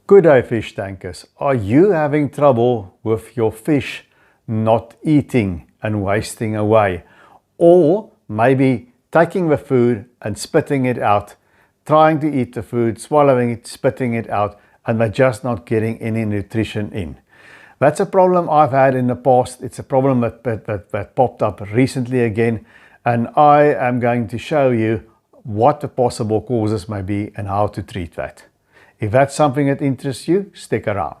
Good day, fish tankers. Are you having trouble with your fish not eating and wasting away? Or maybe taking the food and spitting it out, trying to eat the food, swallowing it, spitting it out, and they're just not getting any nutrition in? That's a problem I've had in the past. It's a problem that popped up recently again, and I am going to show you what the possible causes may be and how to treat that. If that's something that interests you, stick around.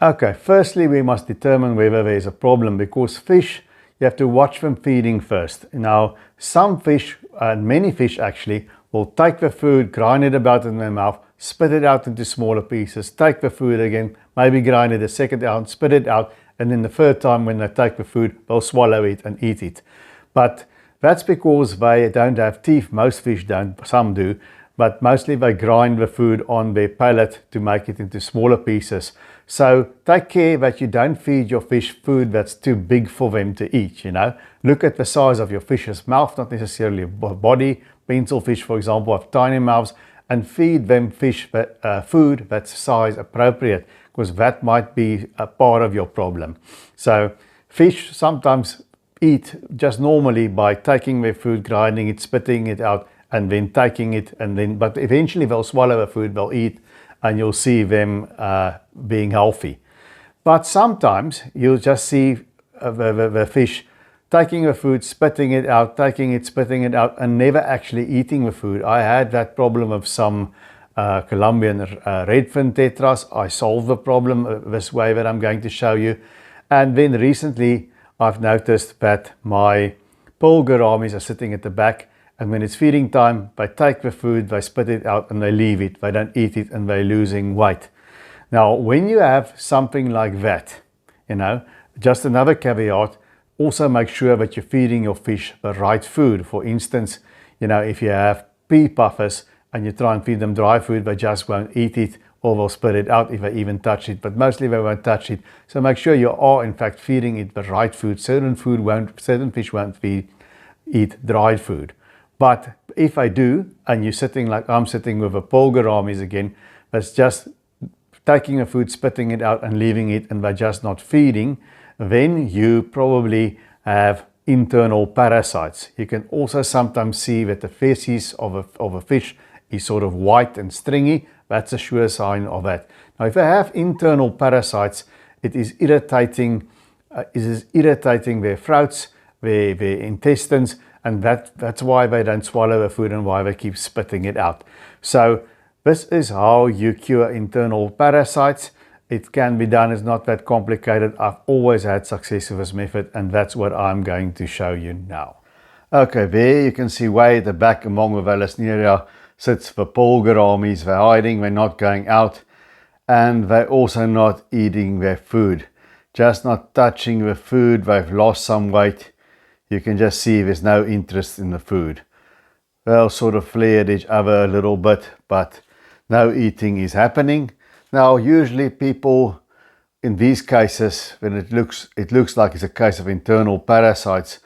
Okay, firstly we must determine whether there's a problem, because fish, you have to watch them feeding first. Now, some fish, and many fish actually, will take the food, grind it about in their mouth, spit it out into smaller pieces, take the food again, maybe grind it a second out, spit it out, and then the third time when they take the food, they'll swallow it and eat it. But that's because they don't have teeth. Most fish don't, some do, but mostly they grind the food on their palate to make it into smaller pieces. So take care that you don't feed your fish food that's too big for them to eat, you know. Look at the size of your fish's mouth, not necessarily body. Pencil fish, for example, have tiny mouths, and feed them food that's size appropriate, because that might be a part of your problem. So fish sometimes eat just normally by taking their food, grinding it, spitting it out, and then taking it, but eventually they'll swallow the food, they'll eat, and you'll see them being healthy. But sometimes you'll just see the fish taking the food, spitting it out, taking it, spitting it out, and never actually eating the food. I had that problem of some Colombian redfin tetras. I solved the problem this way that I'm going to show you. And then recently I've noticed that my pearl gouramis are sitting at the back, and when it's feeding time, they take the food, they spit it out, and they leave it. They don't eat it, and they're losing weight. Now, when you have something like that, you know, just another caveat, also make sure that you're feeding your fish the right food. For instance, you know, if you have pea puffers and you try and feed them dry food, they just won't eat it, or they'll spit it out if they even touch it, but mostly they won't touch it. So make sure you are in fact feeding it the right food. Certain fish won't eat dried food. But if I do, and you're sitting like I'm sitting with a pearl gouramis again, that's just taking the food, spitting it out and leaving it, and they're just not feeding, then you probably have internal parasites. You can also sometimes see that the feces of a fish is sort of white and stringy. That's a sure sign of that. Now, if they have internal parasites, it is irritating their throats, their intestines, and that's why they don't swallow the food and why they keep spitting it out. So this is how you cure internal parasites. It can be done, it's not that complicated. I've always had success with this method, and that's what I'm going to show you now. Okay, there you can see way at the back among the Vallisneria sits the pearl gouramis. They're hiding, they're not going out, and they're also not eating their food. Just not touching the food. They've lost some weight. You can just see there's no interest in the food. They'll sort of flare at each other a little bit, but no eating is happening. Now, usually people in these cases, when it looks like it's a case of internal parasites,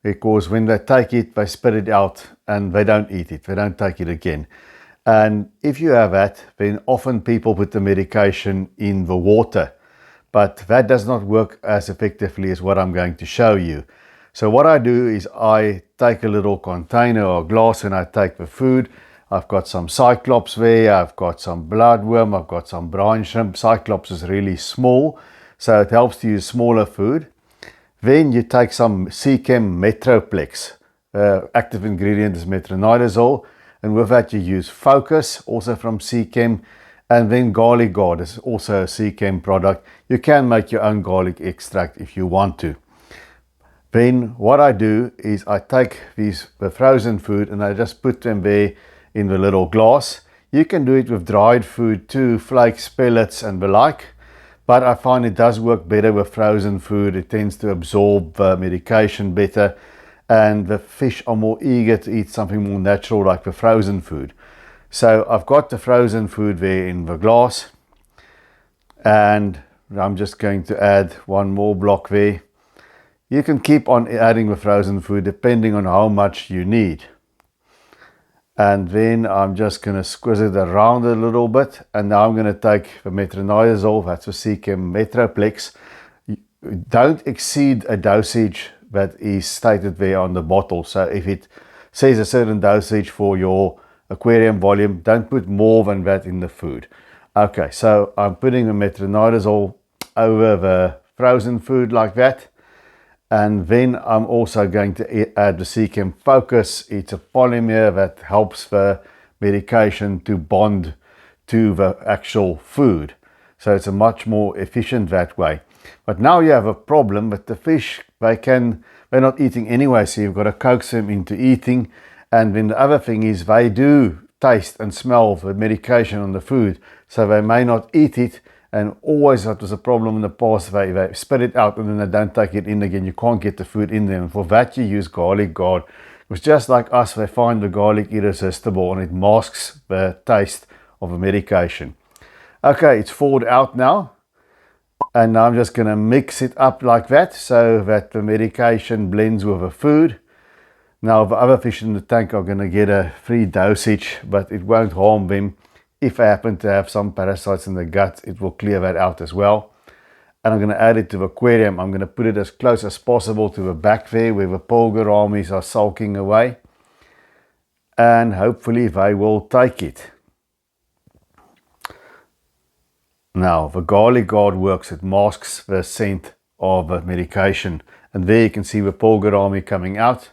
because when they take it, they spit it out and they don't eat it, they don't take it again. And if you have that, then often people put the medication in the water, but that does not work as effectively as what I'm going to show you. So what I do is I take a little container or glass and I take the food. I've got some cyclops there, I've got some bloodworm, I've got some brine shrimp. Cyclops is really small, so it helps to use smaller food. Then you take some Seachem Metroplex. Active ingredient is metronidazole, and with that you use Focus, also from Seachem, and then Garlic Guard is also a Seachem product. You can make your own garlic extract if you want to. Then what I do is I take the frozen food and I just put them there in the little glass. You can do it with dried food too, flakes, pellets and the like, but I find it does work better with frozen food. It tends to absorb medication better, and the fish are more eager to eat something more natural like the frozen food. So I've got the frozen food there in the glass, and I'm just going to add one more block there. You can keep on adding the frozen food depending on how much you need. And then I'm just going to squeeze it around a little bit. And now I'm going to take the metronidazole, that's Fishkeeping Metroplex. Don't exceed a dosage that is stated there on the bottle. So if it says a certain dosage for your aquarium volume, don't put more than that in the food. Okay, so I'm putting the metronidazole over the frozen food like that. And then I'm also going to add the Fishkeeping Focus. It's a polymer that helps the medication to bond to the actual food. So it's a much more efficient that way. But now you have a problem with the fish. They're not eating anyway, so you've got to coax them into eating. And then the other thing is they do taste and smell the medication on the food, so they may not eat it. And always that was a problem in the past, they spit it out and then they don't take it in again. You can't get the food in there. And for that you use garlic guard. It's just like us, they find the garlic irresistible and it masks the taste of the medication. Okay, it's thawed out now. And now I'm just going to mix it up like that so that the medication blends with the food. Now the other fish in the tank are going to get a free dosage, but it won't harm them. If I happen to have some parasites in the gut, it will clear that out as well. And I'm going to add it to the aquarium. I'm going to put it as close as possible to the back there where the polgaramis are sulking away. And hopefully they will take it. Now the garlic guard works. It masks the scent of the medication. And there you can see the polgarami coming out.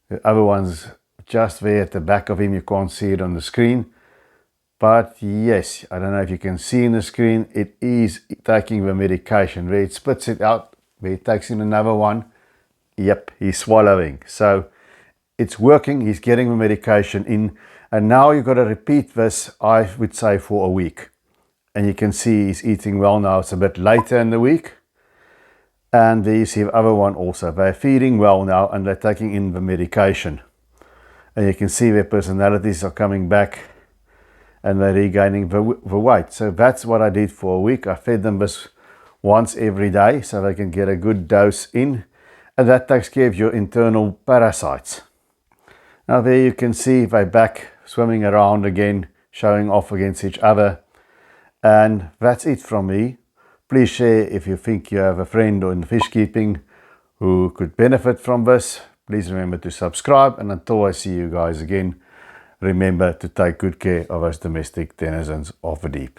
The other one's just there at the back of him. You can't see it on the screen. But yes, I don't know if you can see in the screen, it is taking the medication. Where it spits it out, where it takes in another one, yep, he's swallowing. So it's working, he's getting the medication in. And now you've got to repeat this, I would say, for a week. And you can see he's eating well now. It's a bit later in the week. And there you see the other one also. They're feeding well now and they're taking in the medication. And you can see their personalities are coming back. And they're regaining the weight. So that's what I did for a week. I fed them this once every day so they can get a good dose in. And that takes care of your internal parasites. Now there you can see they're back swimming around again, showing off against each other. And that's it from me. Please share if you think you have a friend in fish keeping who could benefit from this. Please remember to subscribe. And until I see you guys again, remember to take good care of us domestic denizens of the deep.